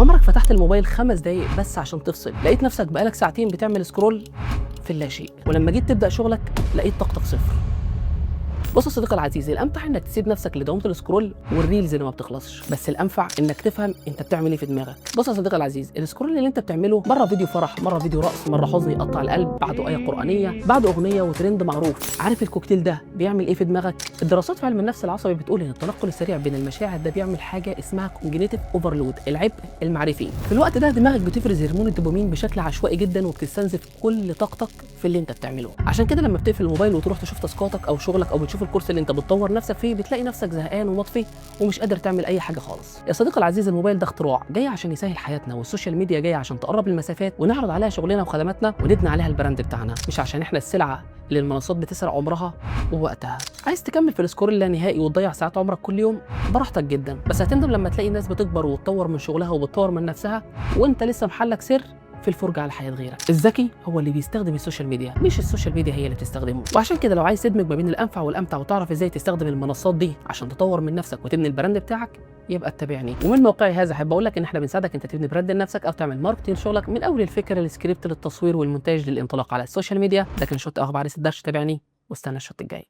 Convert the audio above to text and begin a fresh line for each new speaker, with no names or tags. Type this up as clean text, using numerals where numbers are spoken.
عمرك فتحت الموبايل 5 دقايق بس عشان تفصل، لقيت نفسك بقالك ساعتين بتعمل سكرول في اللاشيء، ولما جيت تبدأ شغلك لقيت طاقتك صفر. بص يا صديقي العزيز، الامتع انك تسيب نفسك لدوامه السكرول والريلز اللي ما بتخلصش، بس الانفع انك تفهم انت بتعمل ايه في دماغك. بص يا صديقي العزيز، السكرول اللي انت بتعمله مره فيديو فرح، مره فيديو رقص، مره حزن يقطع القلب، بعده ايه قرانيه، بعده اغنيه وترند معروف. عارف الكوكتيل ده بيعمل ايه في دماغك؟ الدراسات في علم النفس العصبي بتقول ان التنقل السريع بين المشاعر ده بيعمل حاجه اسمها كوجنيتيف اوفرلود، العبء المعرفي. في الوقت ده دماغك بتفرز هرمون الدوبامين بشكل عشوائي جدا، وبتستنزف كل طاقتك في اللي انت بتعمله. عشان كده لما بتقفل الموبايل وتروح تشوف تاسكاتك او شغلك او بتشوف الكورس اللي انت بتطور نفسك فيه، بتلاقي نفسك زهقان ومطفي ومش قادر تعمل اي حاجه خالص. يا صديقي العزيز، الموبايل ده اختراع جاي عشان يسهل حياتنا، والسوشيال ميديا جايه عشان تقرب المسافات ونعرض عليها شغلنا وخدماتنا ونبني عليها البراند بتاعنا، مش عشان احنا السلعه اللي المنصات بتسرق عمرها ووقتها. عايز تكمل في السكرول اللانهائي وتضيع ساعات عمرك كل يوم؟ براحتك جدا، بس هتندم لما تلاقي الناس بتكبر وتطور من شغلها وبتطور من نفسها وانت لسه محلك سر في الفرجه على حياه غيرك. الذكي هو اللي بيستخدم السوشيال ميديا، مش السوشيال ميديا هي اللي بتستخدمه. وعشان كده لو عايز تدمج ما بين الانفع والامتع وتعرف ازاي تستخدم المنصات دي عشان تطور من نفسك وتبني البراند بتاعك، يبقى اتبعني. ومن موقعي هذا احب اقول لك ان احنا بنساعدك انت تبني براند لنفسك او تعمل ماركتنج لشغلك، من اول الفكره للسكريبت للتصوير والمونتاج للانطلاق على السوشيال ميديا. ده كان شوت اخبار عريس الدرش، تابعني واستنى الشوت الجاي.